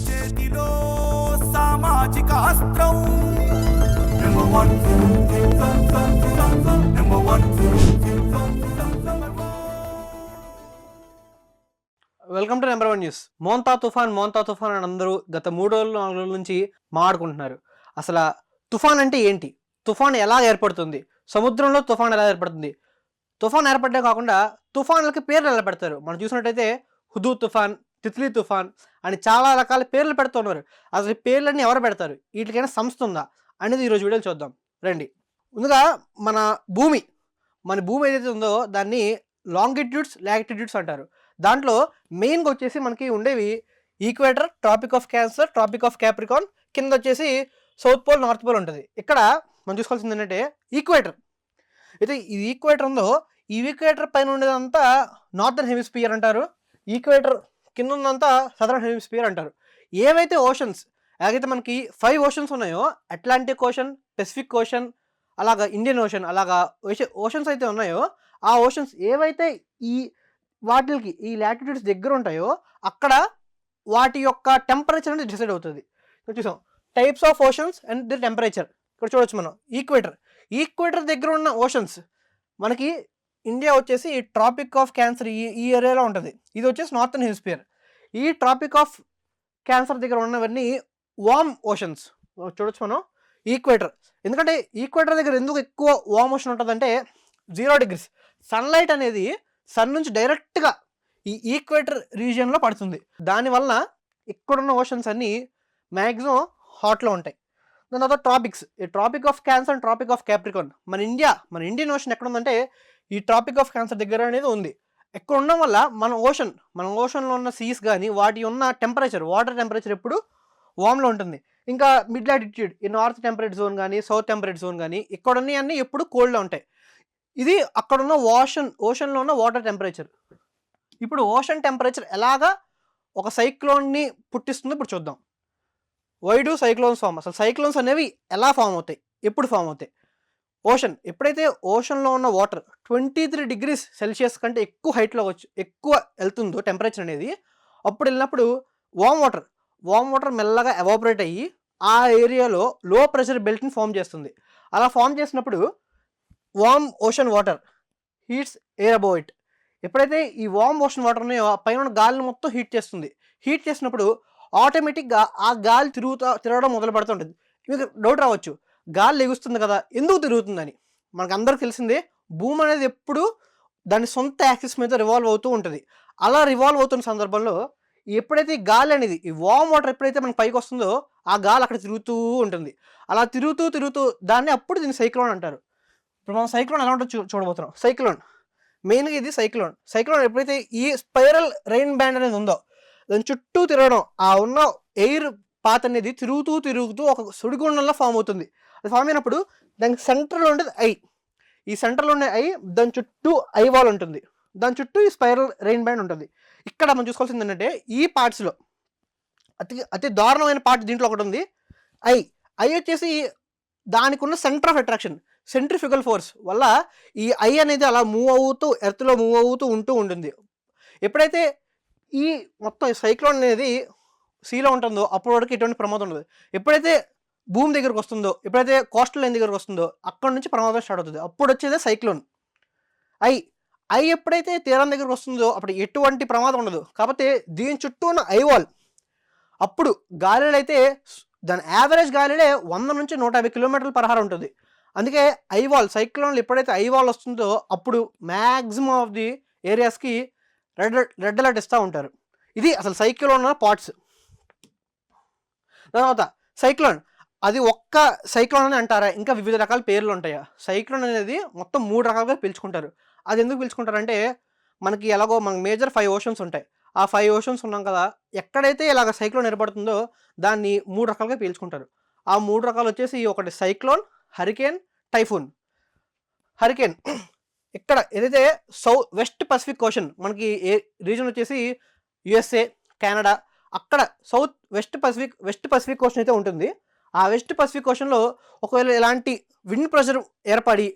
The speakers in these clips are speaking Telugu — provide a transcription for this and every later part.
చేతిలో సామాజిక అస్త్రం number one number one. Welcome to number one news. Montha తుఫాన్ అని అందరూ గత 3 రోజులు 4 రోజుల నుంచి మాట్లాడుకుంటున్నారు. అసలు తుఫాన్ అంటే ఏంటి, తుఫాన్ ఎలా ఏర్పడుతుంది, సముద్రంలో తుఫాన్ ఎలా ఏర్పడుతుంది, తుఫాన్ ఏర్పడడం కాకుండా తుఫాన్లకి పేర్లు ఎలా పెడతారు. మనం చూసినట్టయితే హుదూ తుఫాన్, తిత్లీ తుఫాన్ అని చాలా రకాల పేర్లు పెడుతున్నారు. అసలు ఈ పేర్లన్నీ ఎవరు పెడతారు, వీటికైనా సంస్థ ఉందా అనేది ఈరోజు వీడియోలో చూద్దాం రండి. ముందుగా మన భూమి ఏదైతే ఉందో దాన్ని లాంగిట్యూడ్స్ లాటిట్యూడ్స్ అంటారు. దాంట్లో మెయిన్గా వచ్చేసి మనకి ఉండేవి equator, tropic of cancer, tropic of capricorn, కింద వచ్చేసి సౌత్ పోల్, నార్త్ పోల్ ఉంటుంది. ఇక్కడ మనం చూసుకోవాల్సింది ఏంటంటే ఈక్వేటర్. అయితే ఈ ఈక్వేటర్ ఉందో ఈ ఈక్వేటర్ పైన ఉండేదంతా నార్థన్ హెమిస్ఫియర్ అంటారు, ఈక్వేటర్ కింద ఉన్నదంతా సదరన్ హెమిస్ఫియర్ అంటారు. ఏవైతే ఓషన్స్, ఎలాగైతే మనకి 5 ఓషన్స్ ఉన్నాయో, అట్లాంటిక్ ఓషన్, పెసిఫిక్ ఓషన్, అలాగా ఇండియన్ ఓషన్, అలాగా ఓషన్స్ అయితే ఉన్నాయో, ఆ ఓషన్స్ ఏవైతే ఈ వాటికి ఈ లాటిట్యూడ్స్ దగ్గర ఉంటాయో అక్కడ వాటి యొక్క టెంపరేచర్ అనేది డిసైడ్ అవుతుంది. చూసాం types of oceans and the temperature. ఇక్కడ చూడొచ్చు మనం ఈక్వేటర్ దగ్గర ఉన్న ఓషన్స్ మనకి ఇండియా వచ్చేసి ట్రాపిక్ ఆఫ్ క్యాన్సర్ ఈ ఏరియాలో ఉంటుంది. ఇది వచ్చేసి నార్థన్ హెమిస్ఫియర్. ఈ ట్రాపిక్ ఆఫ్ క్యాన్సర్ దగ్గర ఉన్నవన్నీ వార్మ్ ఓషన్స్. చూడొచ్చు మనం ఈక్వేటర్. ఎందుకంటే ఈక్వేటర్ దగ్గర ఎందుకు ఎక్కువ వార్మ్ ఓషన్ ఉంటుందంటే 0 degrees సన్లైట్ అనేది సన్ నుంచి డైరెక్ట్గా ఈ ఈక్వేటర్ రీజియన్లో పడుతుంది. దానివల్ల ఇక్కడున్న ఓషన్స్ అన్నీ మ్యాక్సిమం హాట్లో ఉంటాయి. దాని తర్వాత ట్రాపిక్స్, ఈ tropic of cancer and tropic of capricorn. మన ఇండియన్ ఓషన్ ఎక్కడ ఉందంటే ఈ ట్రాపిక్ ఆఫ్ క్యాన్సర్ దగ్గర అనేది ఉంది. ఎక్కడ ఉండడం వల్ల మన ఓషన్లో ఉన్న సీస్ కానీ వాటి ఉన్న టెంపరేచర్, వాటర్ టెంపరేచర్ ఎప్పుడు వామ్లో ఉంటుంది. ఇంకా మిడ్ లాటిట్యూడ్, ఈ నార్త్ టెంపరేట్ జోన్ కానీ సౌత్ టెంపరేట్ జోన్ కానీ ఇక్కడ అన్నీ ఎప్పుడు కోల్డ్లో ఉంటాయి. ఇది అక్కడున్న ఓషన్లో ఉన్న వాటర్ టెంపరేచర్. ఇప్పుడు ఓషన్ టెంపరేచర్ ఎలాగా ఒక సైక్లోన్ని పుట్టిస్తుందో ఇప్పుడు చూద్దాం. Why do cyclones form? అసలు సైక్లోన్స్ అనేవి ఎలా ఫామ్ అవుతాయి, ఎప్పుడు ఫామ్ అవుతాయి? ఎప్పుడైతే ఓషన్లో ఉన్న వాటర్ 23 degrees Celsius కంటే ఎక్కువ హైట్లో ఎక్కువ వెళ్తుందో టెంపరేచర్ అనేది, అప్పుడు వెళ్ళినప్పుడు వామ్ వాటర్ మెల్లగా ఎవాపరేట్ అయ్యి ఆ ఏరియాలో లో ప్రెషర్ బెల్ట్ని ఫామ్ చేస్తుంది. అలా ఫామ్ చేసినప్పుడు warm ocean water heats air above it. ఎప్పుడైతే ఈ వామ్ ఓషన్ వాటర్ ఉన్నాయో ఆ పైన గాలిని మొత్తం హీట్ చేస్తుంది. హీట్ చేసినప్పుడు ఆటోమేటిక్గా ఆ గాలి తిరగడం మొదలు పెడుతుంటుంది. మీకు డౌట్ రావచ్చు, గాలి ఎగుస్తుంది కదా ఎందుకు తిరుగుతుందని. మనకు అందరికి తెలిసిందే, భూమి అనేది ఎప్పుడు దాని సొంత యాక్సిస్ మీద రివాల్వ్ అవుతూ ఉంటుంది. అలా రివాల్వ్ అవుతున్న సందర్భంలో ఎప్పుడైతే ఈ గాలి అనేది, ఈ వామ్ వాటర్ ఎప్పుడైతే మనకు పైకి వస్తుందో ఆ గాలి అక్కడ తిరుగుతూ ఉంటుంది. అలా తిరుగుతూ దాన్ని అప్పుడు దీన్ని సైక్లోన్ అంటారు. ఇప్పుడు మనం సైక్లోన్ ఎలా ఉంటుందో చూడబోతున్నాం. మెయిన్గా ఇది సైక్లోన్ ఎప్పుడైతే ఈ స్పైరల్ రెయిన్ బ్యాండ్ అనేది ఉందో దాని చుట్టూ తిరగడం, ఆ ఉన్న ఎయిర్ పాత్ అనేది తిరుగుతూ ఒక సుడిగుండంలో ఫామ్ అవుతుంది. అది ఫామ్ అయినప్పుడు దానికి సెంటర్లో ఉండేది ఐ. ఈ సెంటర్లో ఉండే ఐ, దాని చుట్టూ ఐ వాల్ ఉంటుంది, దాని చుట్టూ ఈ స్పైరల్ రెయిన్ బ్యాండ్ ఉంటుంది. ఇక్కడ మనం చూసుకోవాల్సింది ఏంటంటే ఈ పార్ట్స్లో అతి దారుణమైన పార్ట్ దీంట్లో ఒకటి ఉంది, ఐ వచ్చేసి దానికి ఉన్న centre of attraction, centrifugal force వల్ల ఈ ఐ అనేది అలా ఎర్త్లో మూవ్ అవుతూ ఉంటుంది. ఎప్పుడైతే ఈ మొత్తం సైక్లోన్ అనేది సీలో ఉంటుందో అప్పటి వరకు ఎటువంటి ప్రమాదం ఉండదు. ఎప్పుడైతే భూమి దగ్గరకు వస్తుందో, ఎప్పుడైతే కోస్టల్ లైన్ దగ్గరకు వస్తుందో అక్కడ నుంచి ప్రమాదం స్టార్ట్ అవుతుంది. అప్పుడు వచ్చేదే సైక్లోన్. ఐ ఎప్పుడైతే తీరం దగ్గరకు వస్తుందో అప్పుడు ఎటువంటి ప్రమాదం ఉండదు. కాకపోతే దీని చుట్టూ ఉన్న ఐవాల్, అప్పుడు గాలిలో అయితే దాని యావరేజ్ గాలిలే 100 నుంచి 150 km/h ఉంటుంది. అందుకే సైక్లోన్లు ఎప్పుడైతే ఐవాల్ వస్తుందో అప్పుడు మ్యాక్సిమం ఆఫ్ ది ఏరియాస్కి రెడ్ అలర్ట్ ఇస్తూ ఉంటారు. ఇది అసలు సైక్లోన్ పార్ట్స్. తర్వాత సైక్లోన్ అది ఒక్క సైక్లోన్ అని అంటారా, ఇంకా వివిధ రకాల పేర్లు ఉంటాయా? సైక్లోన్ అనేది మొత్తం 3 రకాలుగా పిలుచుకుంటారు. అది ఎందుకు పిలుచుకుంటారంటే మనకి ఎలాగో మనకి మేజర్ 5 ఓషన్స్ ఉంటాయి. ఆ 5 ఓషన్స్ ఉన్నాం కదా, ఎక్కడైతే ఇలాగ సైక్లోన్ ఏర్పడుతుందో దాన్ని 3 రకాలుగా పీల్చుకుంటారు. ఆ 3 రకాలు వచ్చేసి ఒకటి సైక్లోన్, హరికేన్, టైఫూన్. హరికేన్ ఇక్కడ ఏదైతే వెస్ట్ పసిఫిక్ ఓషన్, మనకి ఏ రీజన్ వచ్చేసి యుఎస్ఏ, కెనడా, అక్కడ వెస్ట్ పసిఫిక్ ఓషన్ అయితే ఉంటుంది. ఆ వెస్ట్ పసిఫిక్ ఓషన్లో ఒకవేళ ఇలాంటి విండ్ ప్రెషర్ ఏర్పడి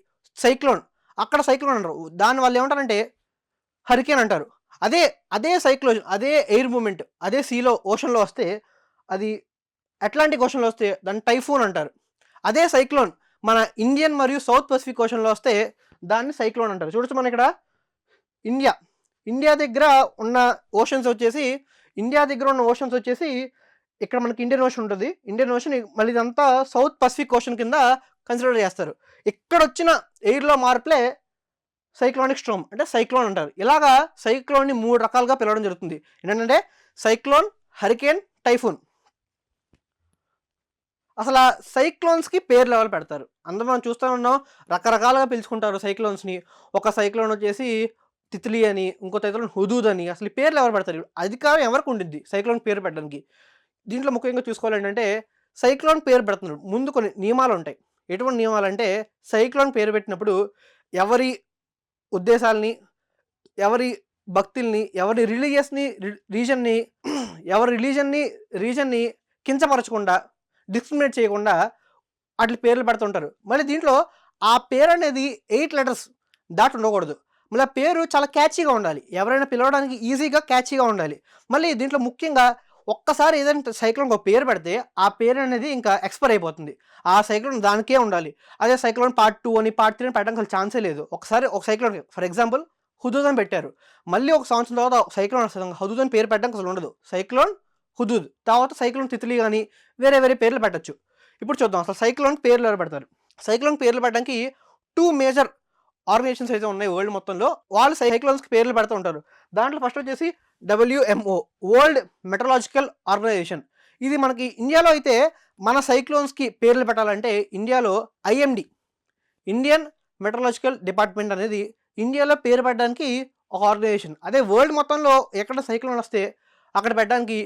అక్కడ సైక్లోన్ అంటారు. దానివల్ల ఏమంటారంటే హరికేన్ అంటారు. అదే అదే సైక్లోన్, అదే ఎయిర్ మూమెంట్ అదే సీలో ఓషన్లో వస్తే అది అట్లాంటిక్ ఓషన్లో వస్తే దాన్ని టైఫూన్ అంటారు. అదే సైక్లోన్ మన ఇండియన్ మరియు సౌత్ పసిఫిక్ ఓషన్లో వస్తే దాన్ని సైక్లోన్ అంటారు. చూడొచ్చు మనం ఇక్కడ ఇండియా ఇండియా దగ్గర ఉన్న ఓషన్స్ వచ్చేసి ఇక్కడ మనకి ఇండియన్ ఓషన్ ఉంటుంది. ఇండియన్ ఓషన్ మళ్ళీ ఇదంతా సౌత్ పసిఫిక్ ఓషన్ కింద కన్సిడర్ చేస్తారు. ఇక్కడ వచ్చిన ఎయిర్లో మార్పులే సైక్లోనిక్ స్ట్రోమ్ అంటే సైక్లోన్ అంటారు. ఇలాగా సైక్లోన్ని 3 రకాలుగా పిలవడం జరుగుతుంది. ఏంటంటే సైక్లోన్, హరికేన్, టైఫూన్. అసలు ఆ సైక్లోన్స్కి పేర్లు ఎవరు పెడతారు? అందరూ మనం చూస్తూ ఉన్నాం, రకరకాలుగా పిలుచుకుంటారు సైక్లోన్స్ని. ఒక సైక్లోన్ వచ్చేసి తిత్లీ అని, ఇంకో సైక్లోన్ హుదూద్ అని. అసలు ఈ పేర్లు ఎవరు పెడతారు? అధికారం ఎవరికి ఉండిద్ది సైక్లోన్ పేరు పెట్టడానికి? దీంట్లో ముఖ్యంగా చూసుకోవాలి ఏంటంటే సైక్లోన్ పేరు పెడుతున్నారు ముందు కొన్ని నియమాలు ఉంటాయి. ఎటువంటి నియమాలు అంటే సైక్లోన్ పేరు పెట్టినప్పుడు ఎవరి ఉద్దేశాలని, ఎవరి భక్తుల్ని, ఎవరి రీజన్ని కించపరచకుండా, డిస్క్రిమినేట్ చేయకుండా వాటి పేర్లు పెడుతుంటారు. మళ్ళీ దీంట్లో ఆ పేరు అనేది 8 లెటర్స్ దాటి ఉండకూడదు. మళ్ళీ ఆ పేరు చాలా క్యాచీగా ఉండాలి. ఎవరైనా పిలవడానికి ఈజీగా క్యాచీగా ఉండాలి. మళ్ళీ దీంట్లో ముఖ్యంగా ఒక్కసారి ఏదైనా సైక్లోన్కి ఒక పేరు పెడితే ఆ పేరు అనేది ఇంకా ఎక్స్పైర్ అయిపోతుంది. ఆ సైక్లోన్ దానికే ఉండాలి. అదే సైక్లోన్ పార్ట్ 2 అని, పార్ట్ 3 అని పెట్టడానికి అసలు ఛాన్సే లేదు. ఒకసారి ఒక సైక్లోన్ ఫర్ ఎగ్జాంపుల్ హుదూద్ అని పెట్టారు. మళ్ళీ ఒక సంవత్సరం తర్వాత సైక్లోన్ వస్తుంది, హుదూద్ అని పేరు పెట్టడానికి అసలు ఉండదు. సైక్లోన్ హుదూద్ తర్వాత సైక్లోన్ తిత్లీ కానీ వేరే వేరే పేర్లు పెట్టచ్చు. ఇప్పుడు చూద్దాం అసలు సైక్లోన్ పేర్లు ఎవరు పెడతారు. సైక్లోన్ పేర్లు పెట్టడానికి 2 మేజర్ ఆర్గనైజేషన్స్ అయితే ఉన్నాయి వరల్డ్ మొత్తంలో. వాళ్ళు సైక్లోన్స్కి పేర్లు పెడుతూ ఉంటారు. దాంట్లో ఫస్ట్ వచ్చేసి WMO వరల్డ్ మెటరలాజికల్ ఆర్గనైజేషన్. ఇది మనకి ఇండియాలో అయితే మన సైక్లోన్స్కి పేర్లు పెట్టాలంటే ఇండియాలో IMD ఇండియన్ మెటరలాజికల్ డిపార్ట్మెంట్ అనేది ఇండియాలో పేరు పెట్టడానికి ఒక ఆర్గనైజేషన్. అదే వరల్డ్ మొత్తంలో ఎక్కడ సైక్లోన్ వస్తే అక్కడ పెట్టడానికి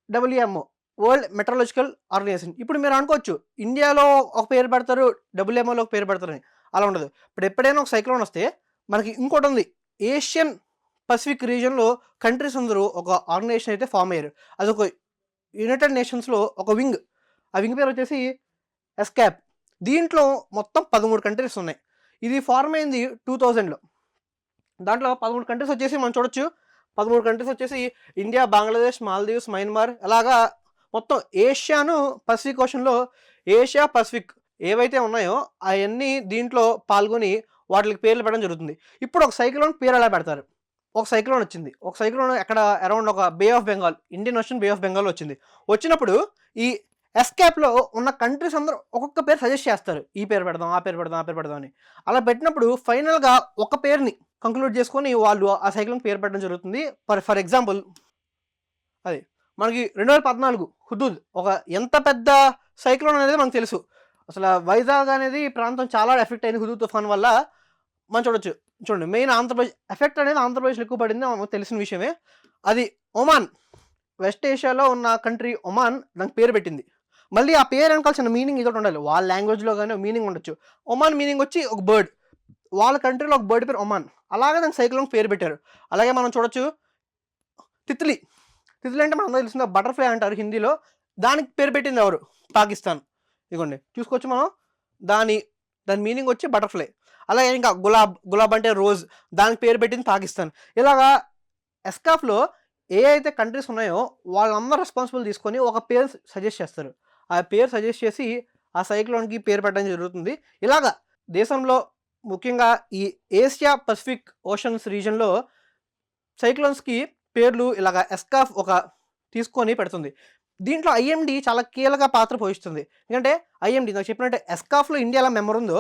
WMO వరల్డ్ మెటరలాజికల్ ఆర్గనైజేషన్. ఇప్పుడు మీరు అనుకోవచ్చు ఇండియాలో ఒక పేరు పెడతారు, WMOలో ఒక పేరు పెడతారని. అలా ఉండదు. ఇప్పుడు ఎప్పుడైనా ఒక సైక్లోన్ వస్తే మనకి ఇంకోటి ఉంది, ఏషియన్ పసిఫిక్ రీజియన్లో కంట్రీస్ అందరూ ఒక ఆర్గనైజేషన్ అయితే ఫామ్ అయ్యారు. అది ఒక యునైటెడ్ నేషన్స్లో ఒక వింగ్. ఆ వింగ్ పేరు వచ్చేసి ఎస్కాప్. దీంట్లో మొత్తం 13 కంట్రీస్ ఉన్నాయి. ఇది ఫార్మ్ అయింది 2000లో. దాంట్లో 13 కంట్రీస్ వచ్చేసి మనం చూడొచ్చు. 13 కంట్రీస్ వచ్చేసి ఇండియా, బంగ్లాదేశ్, మాల్దీవ్స్, మయన్మార్, అలాగా మొత్తం ఏషియాను పసిఫిక్ ఓషన్లో ఏషియా పసిఫిక్ ఏవైతే ఉన్నాయో అవన్నీ దీంట్లో పాల్గొని వాటికి పేర్లు పెట్టడం జరుగుతుంది. ఇప్పుడు ఒక సైక్లోన్ పేరు ఎలా పెడతారు? ఒక సైక్లోన్ వచ్చింది. ఒక సైక్లోన్ ఎక్కడ అరౌండ్ ఒక Bay of Bengal, Indian Ocean Bay of Bengal వచ్చింది. వచ్చినప్పుడు ఈ ఎస్కేప్లో ఉన్న కంట్రీస్ అందరూ ఒక్కొక్క పేరు సజెస్ట్ చేస్తారు. ఈ పేరు పెడదాం, ఆ పేరు పెడదాం, ఆ పేరు పెడదాం అని. అలా పెట్టినప్పుడు ఫైనల్గా ఒక పేరుని కంక్లూడ్ చేసుకొని వాళ్ళు ఆ సైక్లోన్ పేరు పెట్టడం జరుగుతుంది. ఫర్ ఎగ్జాంపుల్ అది మనకి 2014 హుదూద్ ఒక ఎంత పెద్ద సైక్లోన్ అనేది మనకు తెలుసు. అసలు వైజాగ్ అనేది ప్రాంతం చాలా ఎఫెక్ట్ అయింది హుదూద్ తుఫాన్ వల్ల. మనం చూడండి మెయిన్ ఆంధ్రప్రదేశ్ ఎఫెక్ట్ అనేది ఆంధ్రప్రదేశ్లో ఎక్కువ పడింది, మనకు తెలిసిన విషయమే. అది ఒమాన్, వెస్ట్ ఏషియాలో ఉన్న కంట్రీ ఒమాన్ దానికి పేరు పెట్టింది. మళ్ళీ ఆ పేరు వెనకాల చిన్న మీనింగ్ ఇదొకటి ఉండాలి. వాళ్ళ లాంగ్వేజ్లో కానీ మీనింగ్ ఉండొచ్చు. ఒమాన్ మీనింగ్ వచ్చి ఒక బర్డ్, వాళ్ళ కంట్రీలో ఒక బర్డ్ పేరు ఒమాన్. అలాగే దానికి సైక్లోన్ పేరు పెట్టారు. అలాగే మనం చూడొచ్చు తిత్లీ. తిత్లీ అంటే మనం తెలిసిన బటర్ఫ్లై అంటారు హిందీలో. దానికి పేరు పెట్టింది ఎవరు? పాకిస్తాన్. ఇదిగోండి చూసుకోవచ్చు మనం. దాని మీనింగ్ వచ్చి బటర్ఫ్లై. అలాగే ఇంకా గులాబ్ అంటే రోజ్, దానికి పేరు పెట్టింది పాకిస్తాన్. ఇలాగా ఎస్కాఫ్లో ఏ అయితే కంట్రీస్ ఉన్నాయో వాళ్ళందరూ రెస్పాన్సిబుల్ తీసుకొని ఒక పేరు సజెస్ట్ చేస్తారు. ఆ పేరు సజెస్ట్ చేసి ఆ సైక్లోన్కి పేరు పెట్టడం జరుగుతుంది. ఇలాగా దేశంలో ముఖ్యంగా ఈ ఏషియా పసిఫిక్ ఓషన్స్ రీజన్లో సైక్లోన్స్కి పేర్లు ఇలాగ ఎస్కాఫ్ ఒక తీసుకొని పెడుతుంది. దీంట్లో IMD చాలా కీలక పాత్ర పోషిస్తుంది. ఎందుకంటే IMD నాకు చెప్పినట్టే ఎస్కాఫ్లో ఇండియాలో మెంబర్ ఉందో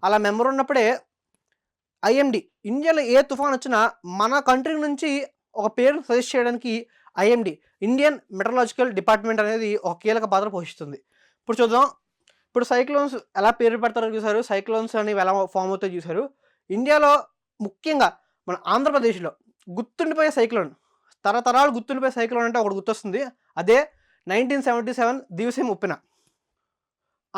అలా మెంబర్ ఉన్నప్పుడే IMD ఇండియాలో ఏ తుఫాన్ వచ్చినా మన కంట్రీ నుంచి ఒక పేరు సజెస్ట్ చేయడానికి IMD ఇండియన్ మెటరలాజికల్ డిపార్ట్మెంట్ అనేది ఒక కీలక పాత్ర పోషిస్తుంది. ఇప్పుడు చూద్దాం, ఇప్పుడు సైక్లోన్స్ ఎలా పేరు పెడతారో చూసారు, సైక్లోన్స్ అనేవి ఎలా ఫామ్ అవుతాయో చూసారు. ఇండియాలో ముఖ్యంగా మన ఆంధ్రప్రదేశ్లో గుర్తుండిపోయే సైక్లోన్, తరతరాలు గుర్తుండిపోయే సైక్లోన్ అంటే ఒకటి గుర్తొస్తుంది. అదే 1977 దివిసీమ ఉప్పెన,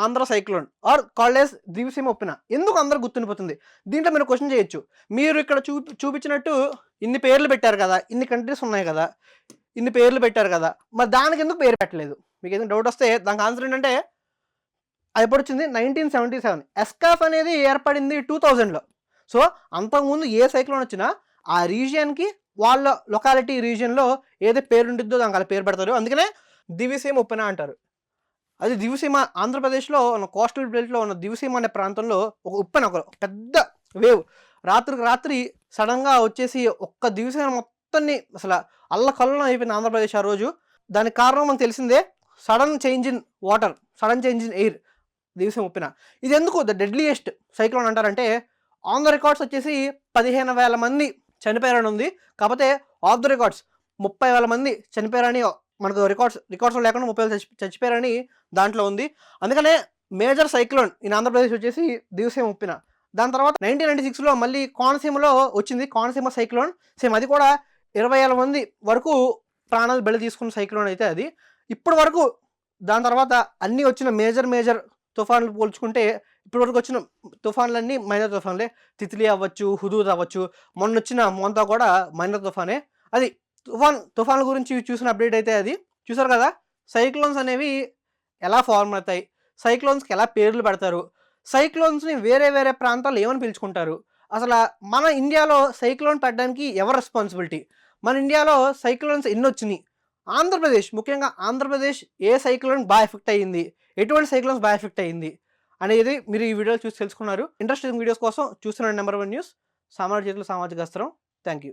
Andhra cyclone or called as Diviseema ఉప్పెన. ఎందుకు అందరూ గుర్తుండిపోతుంది? దీంట్లో మీరు క్వశ్చన్ చేయొచ్చు, మీరు ఇక్కడ చూపించినట్టు ఇన్ని పేర్లు పెట్టారు కదా, ఇన్ని కంట్రీస్ ఉన్నాయి కదా, ఇన్ని పేర్లు పెట్టారు కదా, మరి దానికి ఎందుకు పేరు పెట్టలేదు? మీకు ఏదైనా డౌట్ వస్తే దానికి ఆన్సర్ ఏంటంటే అది ఎప్పుడు వచ్చింది? 1977. ఎస్కాఫ్ అనేది ఏర్పడింది 2000లో. సో అంతకుముందు ఏ సైక్లోన్ వచ్చినా ఆ రీజియన్కి వాళ్ళ లొకాలిటీ రీజియన్లో ఏదో పేరు ఉండిద్దో దానికి అలా పేరు పెడతారు. అందుకనే దివిసీమ ఉప్పెన అంటారు. అది దివిసీమ ఆంధ్రప్రదేశ్లో ఉన్న కోస్టల్ బెల్ట్లో ఉన్న దివిసీమ అనే ప్రాంతంలో ఒక ఉప్పెన, ఒక పెద్ద వేవ్ రాత్రికి రాత్రి సడన్గా వచ్చేసి ఒక్క దివిసీమ మొత్తాన్ని అసలు అల్లకల్లోలం అయిపోయింది ఆంధ్రప్రదేశ్ ఆ రోజు. దానికి కారణం మనకు తెలిసిందే, sudden change in water, sudden change in air, Diviseema ఉప్పెన. ఇది ఎందుకు ద డెడ్లీయెస్ట్ సైక్లోన్ అంటారంటే ఆన్ ద రికార్డ్స్ వచ్చేసి 15,000 మంది చనిపోయారని ఉంది. కాకపోతే ఆఫ్ ద రికార్డ్స్ 30,000 మంది చనిపోయారని మనకు రికార్డ్స్ లేకుండా 30,000 చచ్చిపోయారని దాంట్లో ఉంది. అందుకనే మేజర్ సైక్లోన్ ఇన్ ఆంధ్రప్రదేశ్ వచ్చేసి దివిసీమ ఉప్పెన. దాని తర్వాత 1996లో మళ్ళీ కోనసీమలో వచ్చింది కోనసీమ సైక్లోన్. సేమ్ అది కూడా 20,000 మంది వరకు ప్రాణాలు బలి తీసుకున్న సైక్లోన్ అయితే అది. ఇప్పటి వరకు దాని తర్వాత అన్నీ వచ్చిన మేజర్ తుఫాన్లు పోల్చుకుంటే ఇప్పటి వరకు వచ్చిన తుఫాన్లన్నీ మైనర్ తుఫాన్లే. తిత్లీ అవ్వచ్చు, హుదూద్ అవ్వచ్చు, మొన్న వచ్చిన మోంతా కూడా మైనర్ తుఫానే. అది తుఫాన్ల గురించి చూసిన అప్డేట్ అయితే అది. చూసారు కదా సైక్లోన్స్ అనేవి ఎలా ఫార్మ్ అవుతాయి, సైక్లోన్స్కి ఎలా పేర్లు పెడతారు, సైక్లోన్స్ని వేరే ప్రాంతాల్లో ఏమని పిలుచుకుంటారు, అసలు మన ఇండియాలో సైక్లోన్ పెట్టడానికి ఎవరు రెస్పాన్సిబిలిటీ, మన ఇండియాలో సైక్లోన్స్ ఎన్ని వచ్చినాయి, ఆంధ్రప్రదేశ్ ముఖ్యంగా ఆంధ్రప్రదేశ్ ఏ సైక్లోన్ బాగా ఎఫెక్ట్ అయ్యింది, ఎటువంటి సైక్లోన్స్ బాగా ఎఫెక్ట్ అయ్యింది అనేది మీరు ఈ వీడియోలో చూసి తెలుసుకున్నారు. ఇంట్రెస్టింగ్ వీడియోస్ కోసం చూస్తున్న నెంబర్ 1 న్యూస్. సామాజిక చేతులు సామాజిక అస్త్రం. Thank you.